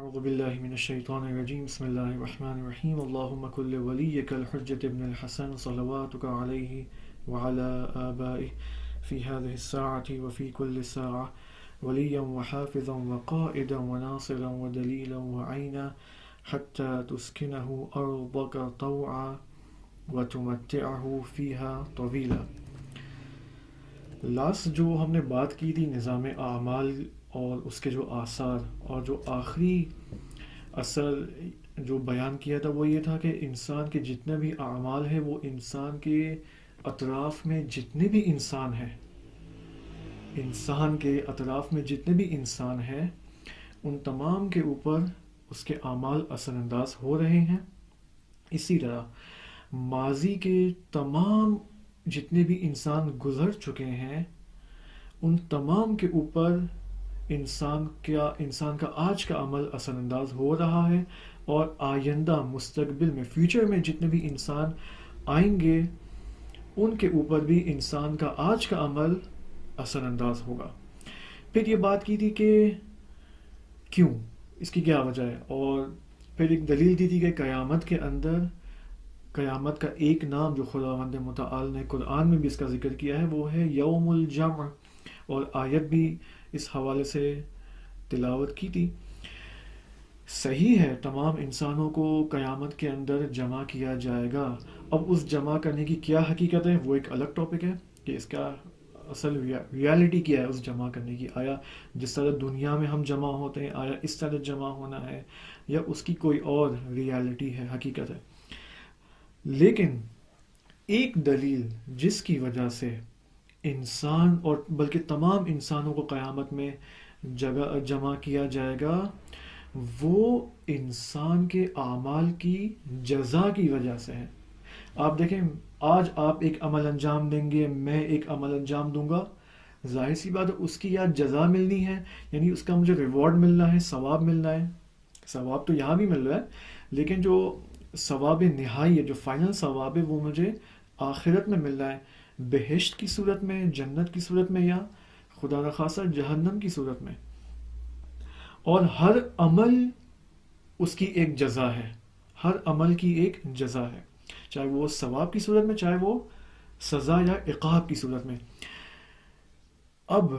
أعوذ بالله من الشيطان الرجيم بسم الله الرحمن الرحيم اللهم كل وليك الحجة ابن الحسن صلواتك عليه وعلى آبائه في هذه الساعة وفي كل ساعة وليا وحافظا وقائدا وناصرا ودليلا وعينا حتى تسكنه أرضك طوعا وتمتعه فيها طويلا. لاسٹ جو ہم نے بات کی تھی نظام اعمال اور اس کے جو آثار، اور جو آخری اثر جو بیان کیا تھا وہ یہ تھا کہ انسان کے جتنے بھی اعمال ہیں وہ انسان کے اطراف میں جتنے بھی انسان ہیں، انسان کے اطراف میں جتنے بھی انسان ہیں ان تمام کے اوپر اس کے اعمال اثر انداز ہو رہے ہیں. اسی طرح ماضی کے تمام جتنے بھی انسان گزر چکے ہیں ان تمام کے اوپر انسان کا آج کا عمل اثر انداز ہو رہا ہے، اور آئندہ مستقبل میں فیوچر میں جتنے بھی انسان آئیں گے ان کے اوپر بھی انسان کا آج کا عمل اثر انداز ہوگا. پھر یہ بات کی تھی کہ کیوں، اس کی کیا وجہ ہے، اور پھر ایک دلیل دی تھی کہ قیامت کے اندر قیامت کا ایک نام جو خداوند متعال نے قرآن میں بھی اس کا ذکر کیا ہے وہ ہے یوم الجمع، اور آیت بھی اس حوالے سے تلاوت کی تھی. صحیح ہے، تمام انسانوں کو قیامت کے اندر جمع کیا جائے گا. اب اس جمع کرنے کی کیا حقیقت ہے وہ ایک الگ ٹاپک ہے کہ اس کا اصل ریالٹی کیا ہے اس جمع کرنے کی. آیا جس طرح دنیا میں ہم جمع ہوتے ہیں آیا اس طرح جمع ہونا ہے، یا اس کی کوئی اور ریالٹی ہے، حقیقت ہے. لیکن ایک دلیل جس کی وجہ سے انسان اور بلکہ تمام انسانوں کو قیامت میں جمع کیا جائے گا وہ انسان کے اعمال کی جزا کی وجہ سے ہے. آپ دیکھیں، آج آپ ایک عمل انجام دیں گے، میں ایک عمل انجام دوں گا، ظاہر سی بات ہے اس کی یا جزا ملنی ہے، یعنی اس کا مجھے ریوارڈ ملنا ہے، ثواب ملنا ہے. ثواب تو یہاں بھی مل رہا ہے لیکن جو ثواب نہائی ہے، جو فائنل ثواب ہے وہ مجھے آخرت میں مل رہا ہے، بہشت کی صورت میں، جنت کی صورت میں، یا خدا نخواستہ جہنم کی صورت میں. اور ہر عمل اس کی ایک جزا ہے، ہر عمل کی ایک جزا ہے، چاہے وہ ثواب کی صورت میں چاہے وہ سزا یا عقاب کی صورت میں. اب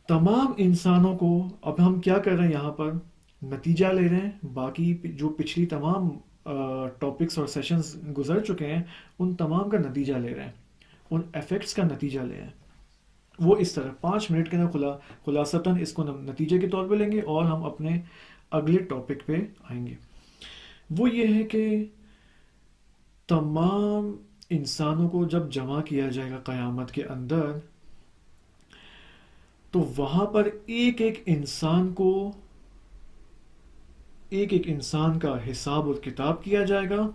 تمام انسانوں کو، اب ہم کیا کر رہے ہیں یہاں پر نتیجہ لے رہے ہیں، باقی جو پچھلی تمام ٹاپکس اور سیشنز گزر چکے ہیں ان تمام کا نتیجہ لے رہے ہیں، ان ایفیکٹس کا نتیجہ لے رہے ہیں. وہ اس طرح 5 منٹ کے اندر خلاصتاً اس کو نتیجے کے طور پہ لیں گے اور ہم اپنے اگلے ٹاپک پہ آئیں گے. وہ یہ ہے کہ تمام انسانوں کو جب جمع کیا جائے گا قیامت کے اندر تو وہاں پر ایک ایک انسان کا حساب اور کتاب کیا جائے گا.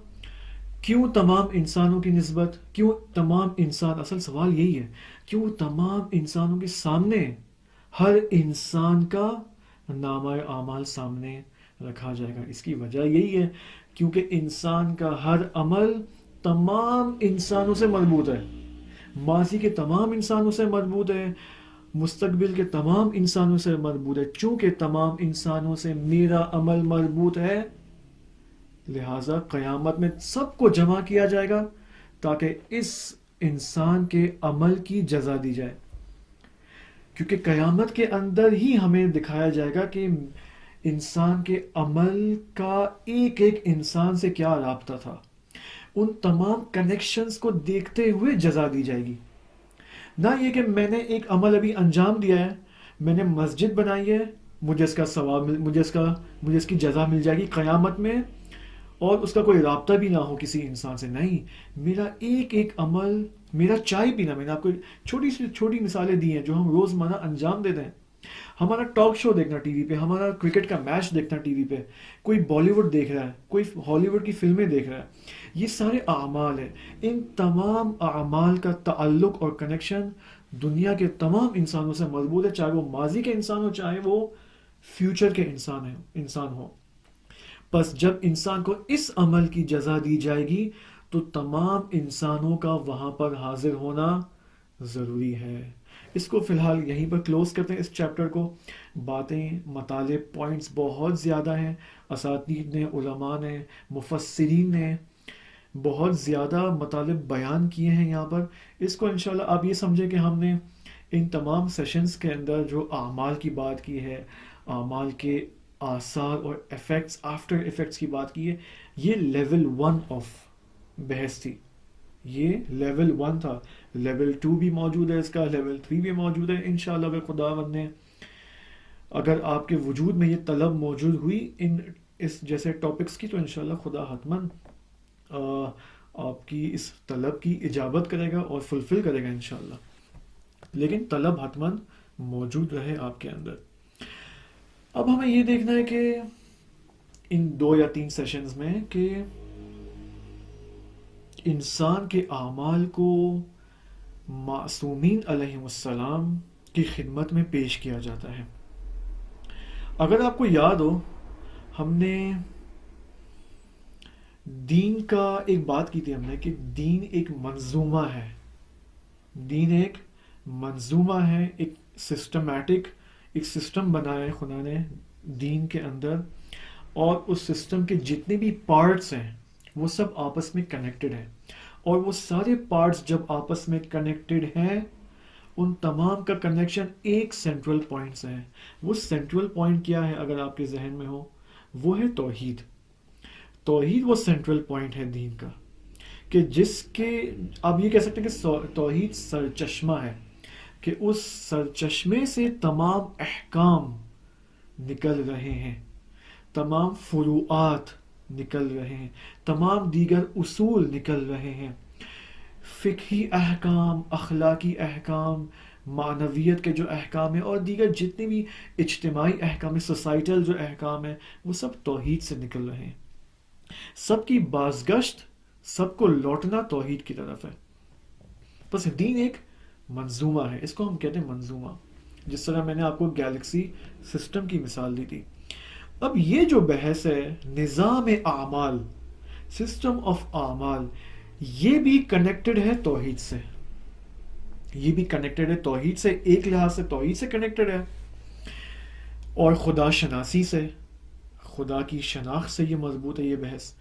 کیوں تمام انسانوں کی نسبت، کیوں تمام انسان، اصل سوال یہی ہے کیوں تمام انسانوں کے سامنے ہر انسان کا نامہ اعمال سامنے رکھا جائے گا. اس کی وجہ یہی ہے کیونکہ انسان کا ہر عمل تمام انسانوں سے مربوط ہے، ماضی کے تمام انسانوں سے مربوط ہے، مستقبل کے تمام انسانوں سے مربوط ہے. چونکہ تمام انسانوں سے میرا عمل مربوط ہے لہٰذا قیامت میں سب کو جمع کیا جائے گا تاکہ اس انسان کے عمل کی جزا دی جائے. کیونکہ قیامت کے اندر ہی ہمیں دکھایا جائے گا کہ انسان کے عمل کا ایک ایک انسان سے کیا رابطہ تھا. ان تمام کنیکشنز کو دیکھتے ہوئے جزا دی جائے گی. نہ یہ کہ میں نے ایک عمل ابھی انجام دیا ہے، میں نے مسجد بنائی ہے، مجھے اس کا ثواب مجھے اس کی جزا مل جائے گی قیامت میں، اور اس کا کوئی رابطہ بھی نہ ہو کسی انسان سے. نہیں، میرا ایک ایک عمل، میرا چائے پینا، میں نے آپ کو چھوٹی سی چھوٹی مثالیں دی ہیں جو ہم روزمرہ انجام دیتے ہیں. ہمارا ٹاک شو دیکھنا ٹی وی پہ، ہمارا کرکٹ کا میچ دیکھنا ٹی وی پہ، کوئی بالی ووڈ دیکھ رہا ہے، کوئی ہالی ووڈ کی فلمیں دیکھ رہا ہے، یہ سارے اعمال ہیں. ان تمام اعمال کا تعلق اور کنیکشن دنیا کے تمام انسانوں سے مربوط ہے، چاہے وہ ماضی کے انسان ہو چاہے وہ فیوچر کے انسان ہو. بس جب انسان کو اس عمل کی جزا دی جائے گی تو تمام انسانوں کا وہاں پر حاضر ہونا ضروری ہے. اس کو فی الحال یہیں پر کلوز کرتے ہیں اس چیپٹر کو. باتیں، مطالب، پوائنٹس بہت زیادہ ہیں. اساتید نے، علماء نے، مفسرین نے بہت زیادہ مطالب بیان کیے ہیں یہاں پر. اس کو انشاءاللہ آپ یہ سمجھیں کہ ہم نے ان تمام سیشنز کے اندر جو اعمال کی بات کی ہے، اعمال کے آثار اور ایفیکٹس، آفٹر ایفیکٹس کی بات کی ہے، یہ لیول 1 آف بحث تھی. یہ لیول 1 تھا. لیول 2 بھی موجود ہے اس کا، لیول 3 بھی موجود ہے انشاءاللہ اگر خداوند نے، اگر آپ کے وجود میں یہ طلب موجود ہوئی اس جیسے ٹاپکس کی، تو انشاءاللہ خدا حتماً آپ کی اس طلب کی اجابت کرے گا اور فلفل کرے گا انشاءاللہ. لیکن طلب حتماً موجود رہے آپ کے اندر. اب ہمیں یہ دیکھنا ہے کہ ان 2 یا 3 سیشنز میں کہ انسان کے اعمال کو معصومین علیہ السلام کی خدمت میں پیش کیا جاتا ہے. اگر آپ کو یاد ہو، ہم نے دین کا ایک بات کی تھی ہم نے کہ دین ایک منظومہ ہے. دین ایک منظومہ ہے، ایک سسٹمیٹک، ایک سسٹم بنایا ہے خدا نے دین کے اندر، اور اس سسٹم کے جتنے بھی پارٹس ہیں وہ سب آپس میں کنیکٹڈ ہیں. اور وہ سارے پارٹس جب آپس میں کنیکٹڈ ہیں، ان تمام کا کنیکشن ایک سینٹرل پوائنٹ سے ہے. وہ سینٹرل پوائنٹ کیا ہے اگر آپ کے ذہن میں ہو؟ وہ ہے توحید. توحید وہ سینٹرل پوائنٹ ہے دین کا، کہ جس کے آپ یہ کہہ سکتے ہیں کہ توحید سرچشمہ ہے، کہ اس سرچشمے سے تمام احکام نکل رہے ہیں، تمام فروعات نکل رہے ہیں، تمام دیگر اصول نکل رہے ہیں. فقہی احکام، اخلاقی احکام، معنویت کے جو احکام ہیں، اور دیگر جتنے بھی اجتماعی احکام ہیں، سوسائٹل جو احکام ہیں، وہ سب توحید سے نکل رہے ہیں. سب کی بازگشت، سب کو لوٹنا توحید کی طرف ہے. بس دین ایک منظومہ ہے، اس کو ہم کہتے ہیں منظومہ. جس طرح میں نے آپ کو گیلیکسی سسٹم کی مثال دی تھی. اب یہ جو بحث ہے نظام اعمال، سسٹم آف اعمال، یہ بھی کنیکٹڈ ہے توحید سے. یہ بھی کنیکٹڈ ہے توحید سے، ایک لحاظ سے توحید سے کنیکٹڈ ہے، اور خدا شناسی سے، خدا کی شناخت سے یہ مضبوط ہے یہ بحث.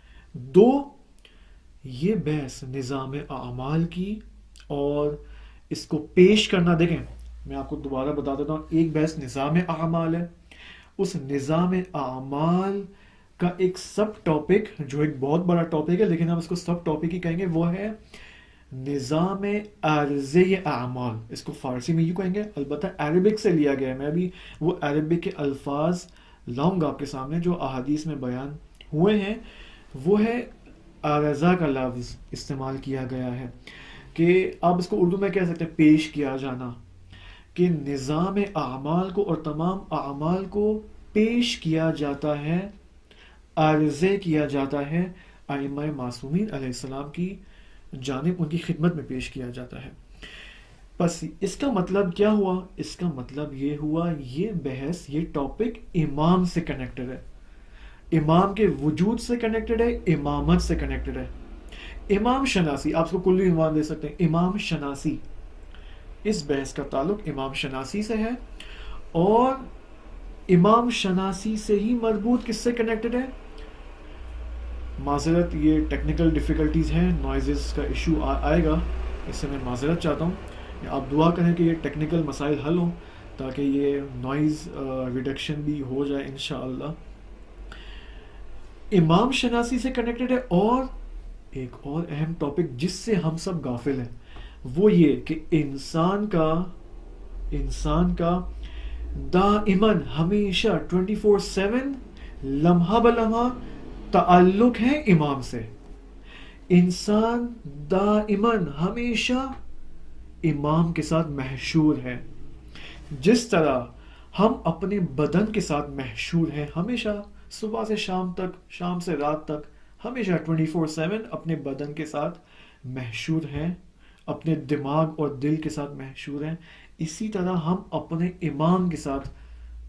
یہ بحث نظام اعمال کی، اور اس کو پیش کرنا، دیکھیں میں آپ کو دوبارہ بتا دیتا ہوں، ایک بحث نظام اعمال ہے. اس نظام اعمال کا ایک سب ٹاپک، جو ایک بہت بڑا ٹاپک ہے لیکن ہم اس کو سب ٹاپک ہی کہیں گے، وہ ہے نظام عرضی اعمال. اس کو فارسی میں یوں کہیں گے، البتہ عربک سے لیا گیا ہے. میں ابھی وہ عربک کے الفاظ لاؤں گا آپ کے سامنے جو احادیث میں بیان ہوئے ہیں. وہ ہے عرضہ کا لفظ استعمال کیا گیا ہے، کہ آپ اس کو اردو میں کہہ سکتے ہیں پیش کیا جانا، کہ نظام اعمال کو اور تمام اعمال کو پیش کیا جاتا ہے، عرضے کیا جاتا ہے ائمہ معصومین علیہ السلام کی جانب، ان کی خدمت میں پیش کیا جاتا ہے. بس اس کا مطلب کیا ہوا؟ اس کا مطلب یہ ہوا، یہ بحث، یہ ٹاپک امام سے کنیکٹڈ ہے، امام کے وجود سے کنیکٹڈ ہے، امامت سے کنیکٹڈ ہے. امام شناسی، آپ اس کو کلی عنوان دے سکتے ہیں، امام شناسی. اس بحث کا تعلق امام شناسی سے ہے، اور امام شناسی سے ہی مربوط کس سے کنیکٹڈ ہے؟ معذرت، یہ ٹیکنیکل ڈیفیکلٹیز ہیں، نوائزز کا ایشو آئے گا، اس سے میں معذرت چاہتا ہوں. آپ دعا کریں کہ یہ ٹیکنیکل مسائل حل ہوں تاکہ یہ نوائز ریڈکشن بھی ہو جائے انشاءاللہ. امام شناسی سے کنیکٹڈ ہے. اور ایک اور اہم ٹاپک جس سے ہم سب غافل ہیں، وہ یہ کہ انسان کا دائماً ہمیشہ 24/7 لمحہ بلمحہ تعلق ہے امام سے. انسان دائماً ہمیشہ امام کے ساتھ محشور ہے. جس طرح ہم اپنے بدن کے ساتھ محشور ہیں ہمیشہ، صبح سے شام تک، شام سے رات تک، ہمیشہ 24/7 اپنے بدن کے ساتھ محشور ہیں، اپنے دماغ اور دل کے ساتھ محشور ہیں، اسی طرح ہم اپنے امام کے ساتھ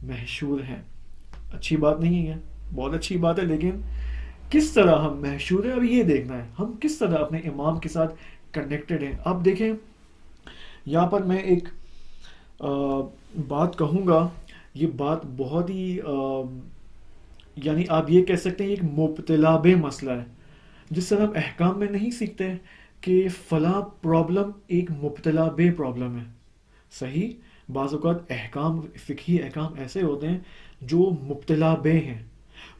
محشور ہیں. اچھی بات نہیں ہے، بہت اچھی بات ہے، لیکن کس طرح ہم محشور ہیں اب یہ دیکھنا ہے، ہم کس طرح اپنے امام کے ساتھ کنیکٹڈ ہیں. اب دیکھیں یہاں پر میں ایک بات کہوں گا، یہ بات بہت ہی یعنی آپ یہ کہہ سکتے ہیں ایک مبتلا بے مسئلہ ہے. جس طرح ہم احکام میں نہیں سیکھتے کہ فلاں پرابلم ایک مبتلا بے پرابلم ہے. صحیح. بعض اوقات احکام، فقہی احکام ایسے ہوتے ہیں جو مبتلا بے ہیں.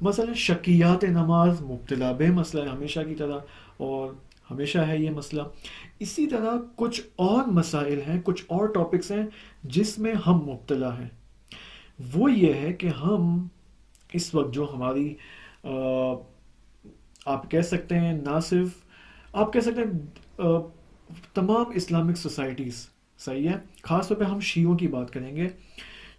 مثلا شکیات نماز مبتلا بے مسئلہ ہے ہمیشہ کی طرح، اور ہمیشہ ہے یہ مسئلہ. اسی طرح کچھ اور مسائل ہیں، کچھ اور ٹاپکس ہیں جس میں ہم مبتلا ہیں. وہ یہ ہے کہ ہم اس وقت جو ہماری آپ کہہ سکتے ہیں، نہ صرف آپ کہہ سکتے ہیں تمام اسلامک سوسائٹیز، صحیح ہے، خاص طور پہ ہم شیعوں کی بات کریں گے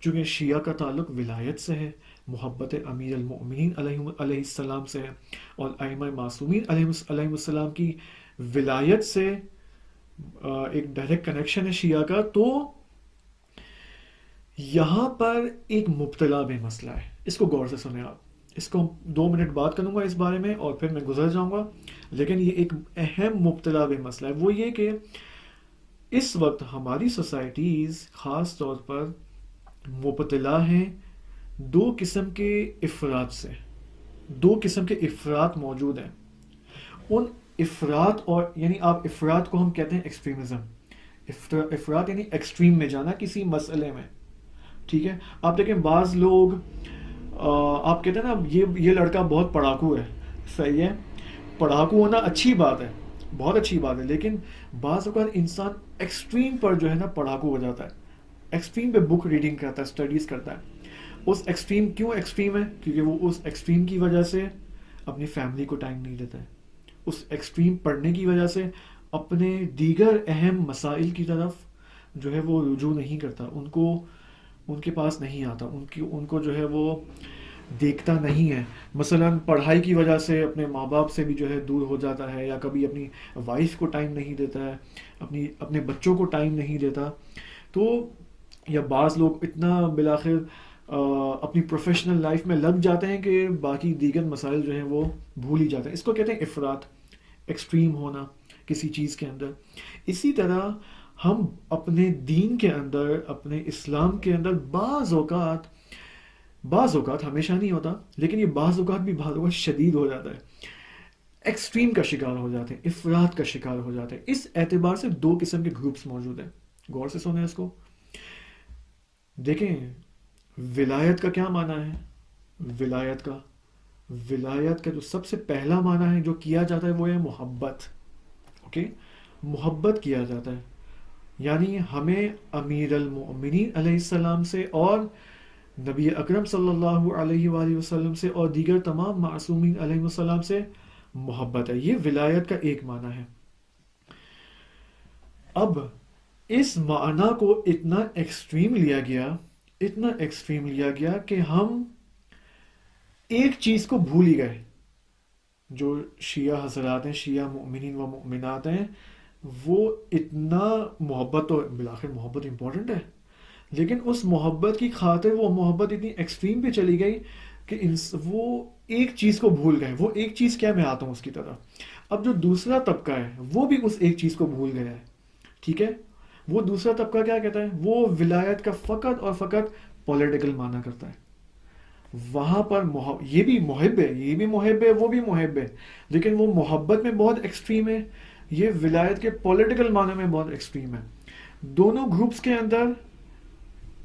چونکہ شیعہ کا تعلق ولایت سے ہے، محبت امیر المؤمنین علیہ السلام سے ہے، اور ائمہ معصومین علیہ السلام کی ولایت سے ایک ڈائریکٹ کنیکشن ہے شیعہ کا. تو یہاں پر ایک مبتلا بے مسئلہ ہے. اس کو غور سے سنیں آپ. اس کو 2 منٹ بات کروں گا اس بارے میں اور پھر میں گزر جاؤں گا. لیکن یہ ایک اہم مبتلا بے مسئلہ ہے. وہ یہ کہ اس وقت ہماری سوسائٹیز خاص طور پر مبتلا ہیں 2 قسم کے افراد سے. 2 قسم کے افراد موجود ہیں. ان افراد، اور یعنی آپ افراد کو ہم کہتے ہیں ایکسٹریمزم. افراد یعنی ایکسٹریم میں جانا کسی مسئلے میں. ٹھیک ہے. آپ دیکھیں بعض لوگ آپ کہتے ہیں نا یہ لڑکا بہت پڑھاکو ہے. صحیح ہے. پڑھاکو ہونا اچھی بات ہے، بہت اچھی بات ہے، لیکن بعض اوقات انسان ایکسٹریم پر جو ہے نا پڑھاکو ہو جاتا ہے. ایکسٹریم پہ بک ریڈنگ کرتا ہے، اسٹڈیز کرتا ہے. اس ایکسٹریم کیوں ایکسٹریم ہے؟ کیونکہ وہ اس ایکسٹریم کی وجہ سے اپنی فیملی کو ٹائم نہیں دیتا ہے. اس ایکسٹریم پڑھنے کی وجہ سے اپنے دیگر اہم مسائل کی طرف جو ہے وہ رجوع نہیں کرتا. ان کے پاس نہیں آتا، ان کو جو ہے وہ دیکھتا نہیں ہے. مثلا پڑھائی کی وجہ سے اپنے ماں باپ سے بھی جو ہے دور ہو جاتا ہے، یا کبھی اپنی وائف کو ٹائم نہیں دیتا ہے، اپنے بچوں کو ٹائم نہیں دیتا. تو یا بعض لوگ اتنا بالآخر اپنی پروفیشنل لائف میں لگ جاتے ہیں کہ باقی دیگر مسائل جو ہیں وہ بھول ہی جاتے ہیں. اس کو کہتے ہیں افراط، ایکسٹریم ہونا کسی چیز کے اندر. اسی طرح ہم اپنے دین کے اندر، اپنے اسلام کے اندر بعض اوقات ہمیشہ نہیں ہوتا، لیکن یہ بعض اوقات شدید ہو جاتا ہے. ایکسٹریم کا شکار ہو جاتے ہیں، افراط کا شکار ہو جاتے ہیں. اس اعتبار سے 2 قسم کے گروپس موجود ہیں. غور سے سنیں اس کو. دیکھیں ولایت کا کیا معنی ہے؟ ولایت کا جو سب سے پہلا معنی ہے جو کیا جاتا ہے وہ ہے محبت. اوکے. محبت کیا جاتا ہے، یعنی ہمیں امیر المؤمنین علیہ السلام سے اور نبی اکرم صلی اللہ علیہ وآلہ وسلم سے اور دیگر تمام معصومین علیہ السلام سے محبت ہے. یہ ولایت کا ایک معنی ہے. اب اس معنی کو اتنا ایکسٹریم لیا گیا کہ ہم ایک چیز کو بھول ہی گئے. جو شیعہ حضرات ہیں، شیعہ مؤمنین و مؤمنات ہیں، وہ اتنا محبت، تو بالآخر محبت امپورٹنٹ ہے، لیکن اس محبت کی خاطر وہ محبت اتنی ایکسٹریم پہ چلی گئی کہ وہ ایک چیز کو بھول گئے. وہ ایک چیز کیا، میں آتا ہوں اس کی طرح. اب جو دوسرا طبقہ ہے وہ بھی اس ایک چیز کو بھول گیا ہے. ٹھیک ہے. وہ دوسرا طبقہ کیا کہتا ہے؟ وہ ولایت کا فقط اور فقط پولیٹیکل معنی کرتا ہے. وہاں پر یہ بھی محب ہے، وہ بھی محب ہے، لیکن وہ محبت میں بہت ایکسٹریم ہے، یہ ولایت کے پولیٹیکل معنی میں بہت ایکسٹریم ہے. دونوں گروپس کے اندر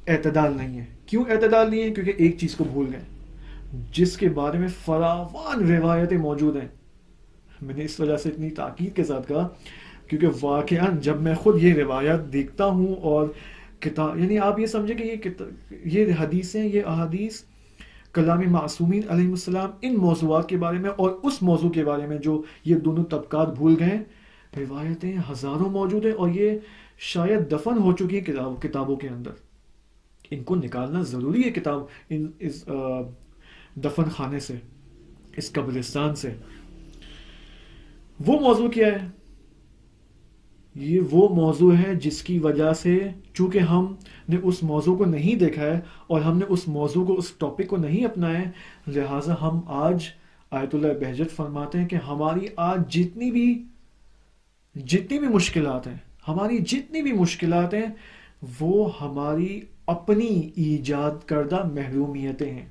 اعتدال نہیں ہے. کیوں اعتدال نہیں ہے؟ کیونکہ ایک چیز کو بھول گئے، جس کے بارے میں فراوان روایتیں موجود ہیں. میں نے اس وجہ سے اتنی تاکید کے ساتھ کہا کیونکہ واقعاً جب میں خود یہ روایات دیکھتا ہوں اور کتاب، یعنی آپ یہ سمجھیں کہ یہ حدیثیں، یہ احادیث کلام معصومین علیہ السلام، ان موضوعات کے بارے میں اور اس موضوع کے بارے میں جو یہ دونوں طبقات بھول گئے، روایتیں ہزاروں موجود ہیں، اور یہ شاید دفن ہو چکی ہیں کتابوں کے اندر. ان کو نکالنا ضروری ہے اس دفن خانے سے، اس قبرستان سے. وہ موضوع کیا ہے؟ یہ وہ موضوع ہے جس کی وجہ سے چونکہ ہم نے اس موضوع کو نہیں دیکھا ہے اور ہم نے اس موضوع کو، اس ٹاپک کو نہیں اپنایا ہے، لہٰذا ہم آج آیت اللہ بہجت فرماتے ہیں کہ ہماری آج جتنی بھی مشکلات ہیں، وہ ہماری اپنی ایجاد کردہ محرومیتیں ہیں.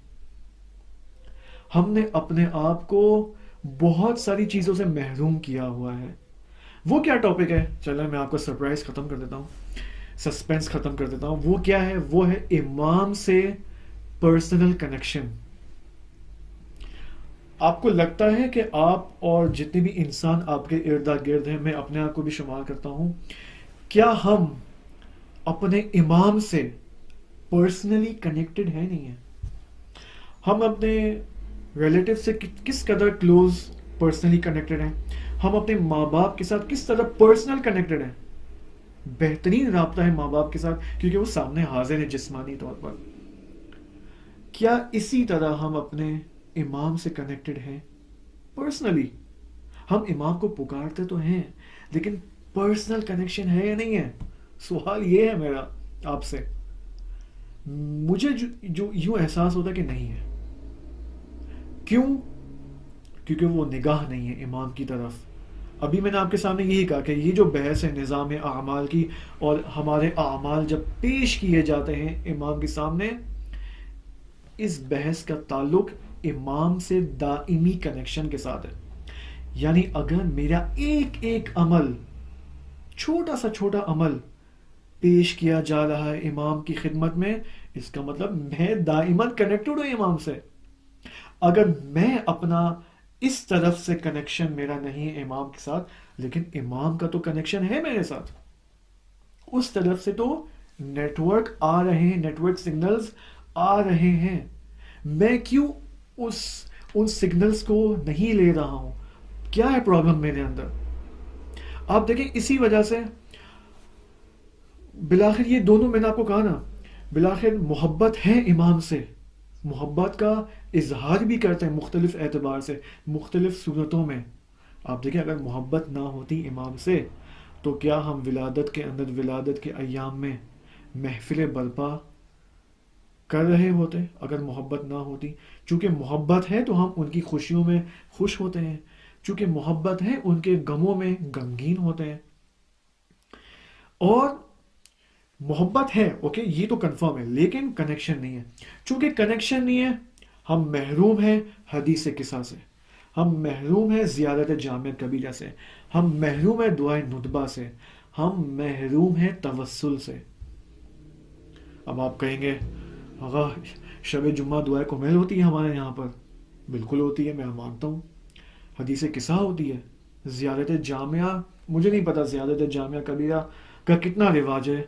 ہم نے اپنے آپ کو بہت ساری چیزوں سے محروم کیا ہوا ہے. وہ کیا ٹاپک ہے؟ چلیں میں آپ کو سرپرائز ختم کر دیتا ہوں، سسپینس ختم کر دیتا ہوں. وہ کیا ہے؟ وہ ہے امام سے پرسنل کنیکشن. آپ کو لگتا ہے کہ آپ اور جتنے بھی انسان آپ کے ارد گرد ہیں، میں اپنے آپ کو بھی شمار کرتا ہوں، کیا ہم اپنے امام سے پرسنلی کنیکٹڈ ہیں؟ نہیں ہیں. ہم اپنے ریلیٹیو سے کس قدر کلوز پرسنلی کنیکٹڈ ہیں؟ ہم اپنے ماں باپ کے ساتھ کس طرح پرسنل کنیکٹڈ ہیں؟ بہترین رابطہ ہے ماں باپ کے ساتھ کیونکہ وہ سامنے حاضر ہے جسمانی طور پر. کیا اسی طرح ہم اپنے امام سے کنیکٹڈ ہیں پرسنلی؟ ہم امام کو پکارتے تو ہیں لیکن پرسنل کنیکشن ہے یا نہیں ہے؟ سوال یہ ہے میرا آپ سے. مجھے جو یوں احساس ہوتا ہے کہ نہیں ہے. کیوں؟ کیونکہ وہ نگاہ نہیں ہے امام کی طرف. ابھی میں نے آپ کے سامنے یہی کہا کہ یہ جو بحث ہے نظام اعمال کی، اور ہمارے اعمال جب پیش کیے جاتے ہیں امام کے سامنے، اس بحث کا تعلق امام سے دائمی کنیکشن کے ساتھ ہے. یعنی اگر میرا ایک ایک عمل، چھوٹا سا چھوٹا عمل پیش کیا جا رہا ہے امام کی خدمت میں، اس کا مطلب میں دائماً کنیکٹڈ ہوں امام سے. اگر میں اپنا اس طرف سے کنیکشن میرا نہیں ہے امام کے ساتھ، لیکن امام کا تو کنیکشن ہے میرے ساتھ، اس طرف سے تو نیٹ ورک آ رہے ہیں، نیٹ ورک سگنلز آ رہے ہیں. میں کیوں ان سگنلز کو نہیں لے رہا ہوں؟ کیا ہے پرابلم میرے اندر؟ آپ دیکھیں اسی وجہ سے بلاخر یہ دونوں، میں نے آپ کو کہا نا، بلاخر محبت ہے امام سے، محبت کا اظہار بھی کرتے ہیں مختلف اعتبار سے، مختلف صورتوں میں. آپ دیکھیں اگر محبت نہ ہوتی امام سے تو کیا ہم ولادت کے اندر، ولادت کے ایام میں محفل برپا کر رہے ہوتے؟ اگر محبت نہ ہوتی. چونکہ محبت ہے تو ہم ان کی خوشیوں میں خوش ہوتے ہیں، چونکہ محبت ہے ان کے غموں میں غمگین ہوتے ہیں. اور محبت ہے، اوکے یہ تو کنفرم ہے، لیکن کنیکشن نہیں ہے. چونکہ کنیکشن نہیں ہے، ہم محروم ہیں حدیث قصہ سے، ہم محروم ہیں زیارت جامع کبیرہ سے، ہم محروم ہیں دعائے ندبہ سے، ہم محروم ہیں توسل سے. اب آپ کہیں گے آغا شب جمعہ دعائے کمیل ہوتی ہے ہمارے یہاں پر. بالکل ہوتی ہے، میں مانتا ہوں. حدیث قصہ ہوتی ہے. زیارت جامعہ، مجھے نہیں پتا زیارت جامعہ کبیرہ کا کتنا رواج ہے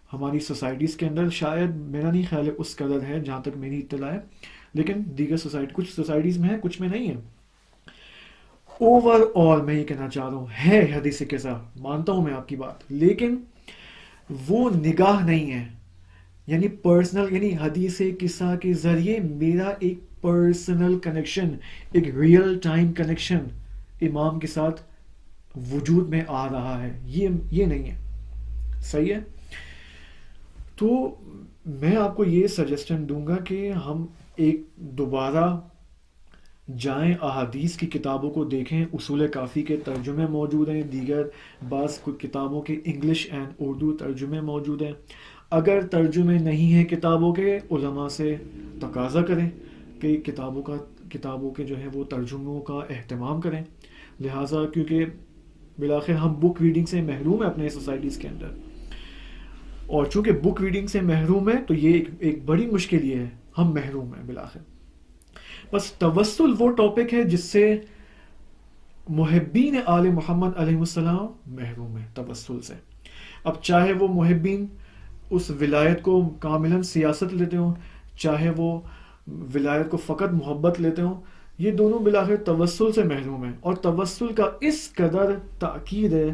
ہماری سوسائٹیز کے اندر. شاید میرا نہیں خیال ہے اس قدر ہے جہاں تک میری اطلاع ہے، لیکن دیگر سوسائٹی، کچھ سوسائٹیز میں ہے کچھ میں نہیں ہے. اوور آل میں یہ کہنا چاہ رہا ہوں ہے حدیث قصہ، مانتا ہوں میں آپ کی بات، لیکن وہ نگاہ نہیں ہے. یعنی پرسنل، یعنی حدیث قصہ کے ذریعے میرا ایک پرسنل کنیکشن، ایک ریئل ٹائم کنیکشن امام کے ساتھ وجود میں آ رہا ہے، یہ نہیں ہے. صحیح ہے؟ تو میں آپ کو یہ سجیشن دوں گا کہ ہم ایک دوبارہ جائیں، احادیث کی کتابوں کو دیکھیں. اصول کافی کے ترجمے موجود ہیں، دیگر بعض کتابوں کے انگلش اینڈ اردو ترجمے موجود ہیں. اگر ترجمے نہیں ہیں کتابوں کے، علماء سے تقاضا کریں کہ کتابوں کے جو ہے وہ ترجموں کا اہتمام کریں. لہٰذا کیونکہ بالآخر ہم بک ریڈنگ سے محروم ہیں اپنے سوسائٹیز کے اندر، اور چونکہ بک ریڈنگ سے محروم ہے تو یہ ایک بڑی مشکل یہ ہے، ہم محروم ہیں بالآخر. بس توسل وہ ٹاپک ہے جس سے محبین آل محمد علیہ السلام محروم ہیں توسل سے. اب چاہے وہ محبین اس ولایت کو کاملاً سیاست لیتے ہوں، چاہے وہ ولایت کو فقط محبت لیتے ہوں، یہ دونوں بالآخر توسل سے محروم ہیں. اور توسل کا اس قدر تاکید ہے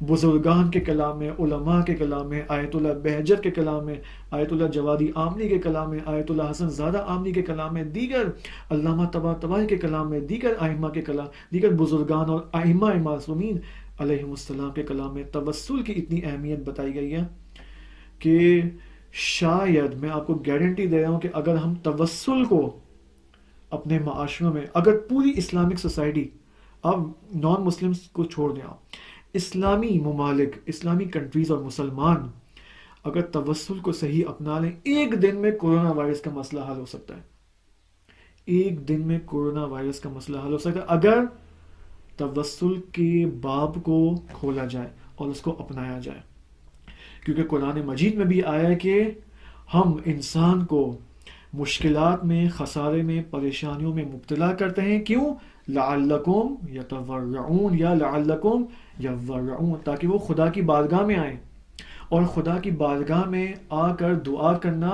بزرگان کے کلام میں، علماء کے کلام میں، آیت اللہ بہجت کے کلام میں، آیت اللہ جوادی آمنی کے کلام میں، آیت اللہ حسن زادہ آمنی کے کلام میں، دیگر علامہ طباطبائی کے کلام میں، دیگر ائمہ کے کلام، دیگر بزرگان اور ائمہ معصومین علیہ السلام کے کلام میں توسل کی اتنی اہمیت بتائی گئی ہے کہ شاید میں آپ کو گارنٹی دے رہا ہوں کہ اگر ہم توسل کو اپنے معاشروں میں، اگر پوری اسلامک سوسائٹی، اب نان مسلمس کو چھوڑ دیں، آپ اسلامی ممالک، اسلامی کنٹریز اور مسلمان اگر توسل کو صحیح اپنا لیں، ایک دن میں کورونا وائرس کا مسئلہ حل ہو سکتا ہے. ایک دن میں کورونا وائرس کا مسئلہ حل ہو سکتا ہے اگر توسل کے باب کو کھولا جائے اور اس کو اپنایا جائے. کیونکہ قرآن مجید میں بھی آیا ہے کہ ہم انسان کو مشکلات میں، خسارے میں، پریشانیوں میں مبتلا کرتے ہیں. کیوں؟ لعلکم یتضرعون یا لعلکم یضرعون، تاکہ وہ خدا کی بارگاہ میں آئیں. اور خدا کی بارگاہ میں آ کر دعا کرنا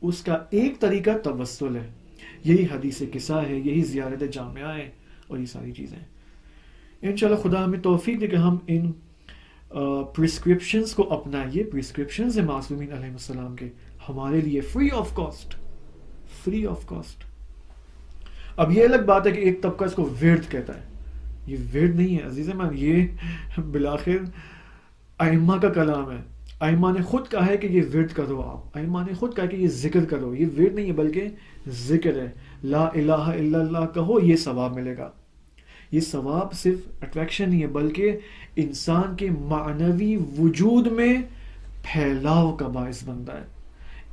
اس کا ایک طریقہ توسل ہے. یہی حدیث قصہ ہے، یہی زیارت جامعہ ہے اور یہ ساری چیزیں. انشاءاللہ خدا ہمیں توفیق دے کہ ہم ان پرسکرپشنز کو اپنائیے. پرسکرپشنز ہیں معصومین علیہ السلام کے، ہمارے لیے free of cost. Free of cost. اب یہ الگ بات ہے کہ ایک طبقہ اس کو ورد کہتا ہے. یہ ورد نہیں ہے عزیز من، یہ بالآخر ائمہ کا کلام ہے. ائمہ نے خود کہا ہے کہ یہ ورد کرو. آپ ائمہ نے خود کہا کہ یہ ذکر کرو. یہ ورد نہیں ہے بلکہ ذکر ہے. لا الہ الا اللہ کہو، یہ ثواب ملے گا. یہ ثواب صرف اٹریکشن نہیں ہے بلکہ انسان کے معنوی وجود میں پھیلاؤ کا باعث بنتا ہے.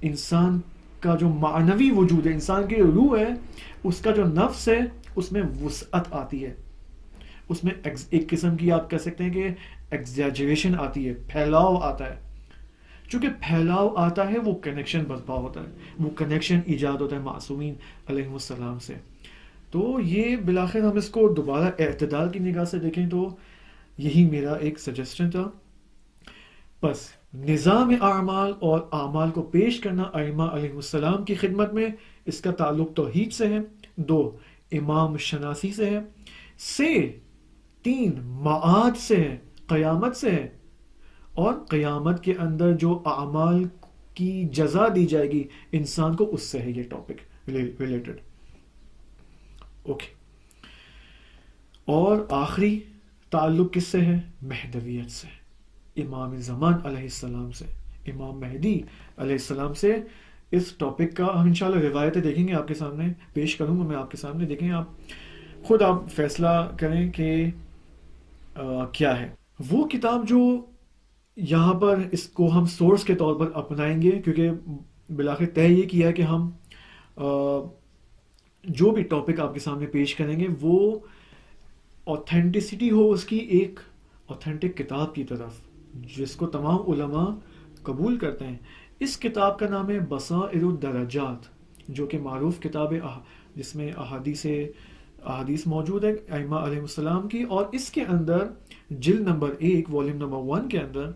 انسان کا جو معنوی وجود ہے، انسان کی روح ہے، اس کا جو نفس ہے، اس میں وسعت آتی ہے. اس میں ایک قسم کی آپ کہہ سکتے ہیں کہ ایگزیجریشن آتی ہے، پھیلاؤ آتا ہے. چونکہ پھیلاؤ آتا ہے وہ کنیکشن برپا ہوتا ہے، وہ کنیکشن ایجاد ہوتا ہے معصومین علیہ السلام سے. تو یہ بالآخر ہم اس کو دوبارہ اعتدال کی نگاہ سے دیکھیں تو یہی میرا ایک سجیسشن تھا. بس نظام اعمال اور اعمال کو پیش کرنا ائمہ علیہ السلام کی خدمت میں، اس کا تعلق توحید سے ہے. 2 امام شناسی سے ہے. 3 معاد سے ہے، قیامت سے ہے. اور قیامت کے اندر جو اعمال کی جزا دی جائے گی انسان کو، اس سے ہے یہ ٹاپک ریلیٹڈ. اوکے. اور آخری تعلق کس سے ہے؟ مہدویت سے، امام زمان علیہ السلام سے، امام مہدی علیہ السلام سے. اس ٹاپک کا ہم انشاءاللہ روایتیں دیکھیں گے، آپ کے سامنے پیش کروں گا میں آپ کے سامنے. دیکھیں آپ خود آپ فیصلہ کریں کہ کیا ہے وہ کتاب جو یہاں پر اس کو ہم سورس کے طور پر اپنائیں گے. کیونکہ بالآخر طے یہ کیا کہ ہم جو بھی ٹاپک آپ کے سامنے پیش کریں گے وہ اوتھینٹسٹی ہو اس کی ایک اوتھینٹک کتاب کی طرف، جس کو تمام علماء قبول کرتے ہیں. اس کتاب کا نام ہے بصائر الدرجات، جو کہ معروف کتاب ہے جس میں احادیث موجود ہے ائمہ علیہ السلام کی. اور اس کے اندر جلد نمبر 1 والیوم نمبر 1 کے اندر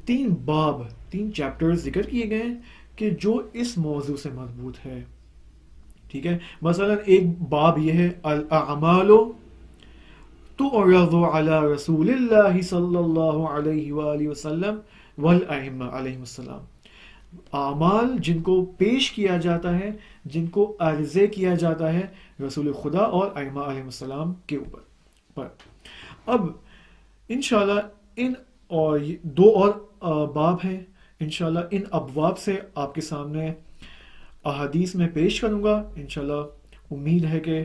3 باب 3 چیپٹر ذکر کیے گئے ہیں کہ جو اس موضوع سے مربوط ہے. ٹھیک ہے. مثلا ایک باب یہ ہے الاعمال تعرض علی رسول اللہ صلی اللہ علیہ وآلہ وسلم والائمہ علیہ السلام. اعمال جن کو پیش کیا جاتا ہے، جن کو عرضے کیا جاتا ہے رسول خدا اور ائمہ علیہ السلام کے اوپر. اب انشاءاللہ ان اور 2 اور باب ہیں، انشاءاللہ ان ابواب سے آپ کے سامنے احادیث میں پیش کروں گا. انشاءاللہ امید ہے کہ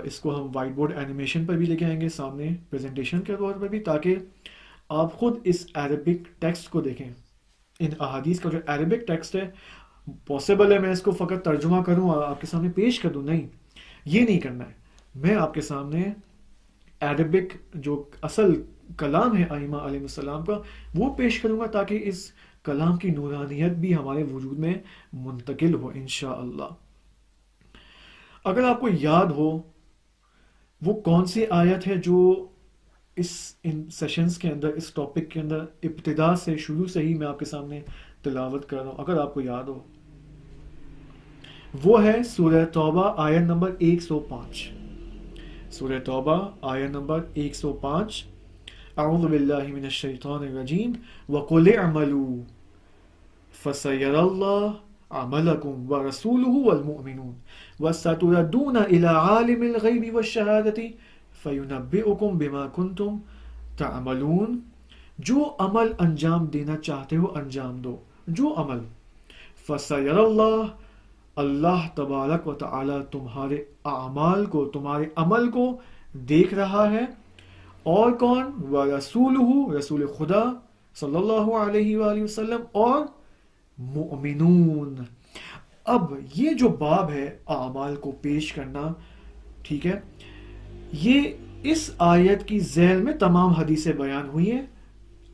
اس کو ہم وائٹ بورڈ اینیمیشن پر بھی لے کے آئیں گے سامنے پریزنٹیشن کے طور پر بھی، تاکہ آپ خود اس عربک ٹیکسٹ کو دیکھیں. ان احادیث کا جو عربک ٹیکسٹ ہے، پاسبل ہے میں اس کو فقط ترجمہ کروں اور آپ کے سامنے پیش کر دوں. نہیں، یہ نہیں کرنا ہے. میں آپ کے سامنے عربک جو اصل کلام ہے ائمہ علیہ السلام کا وہ پیش کروں گا، تاکہ اس کلام کی نورانیت بھی ہمارے وجود میں منتقل ہو انشاءاللہ. اگر آپ کو یاد ہو وہ کون سی آیت ہے جو ان سیشنز کے اندر، اس ٹاپک کے اندر ابتدا سے شروع سے ہی میں آپ کے سامنے تلاوت کر رہا ہوں، اگر آپ کو یاد ہو، وہ ہے سورہ توبہ آیت نمبر 105. سورہ توبہ آیت نمبر 105. اعوذ باللہ من الشیطان الرجیم وَقُلِ اعْمَلُوا فَسَيَرَى اللَّهُ عَمَلَكُمْ وَرَسُولُهُ وَالْمُؤْمِنُونَ وَسَتُرَدُّونَ إِلَى عَالِمِ الْغَيْبِ وَالشَّهَادَةِ فَيُنَبِّئُكُم بِمَا كُنتُمْ تَعْمَلُونَ. جو عمل انجام دینا چاہتے ہو انجام دو. جو عمل فَسَيَرَى اللَّهُ، اللہ تبارک و تعالی تمہارے اعمال کو، تمہارے عمل کو دیکھ رہا ہے. اور کون؟ وَرَسُولُهُ، رسول خدا، صلی اللہ علیہ وآلہ وسلم اور مؤمنون. اب یہ جو باب ہے اعمال کو پیش کرنا، ٹھیک ہے، یہ اس آیت کی ذیل میں تمام حدیثیں بیان ہوئی ہیں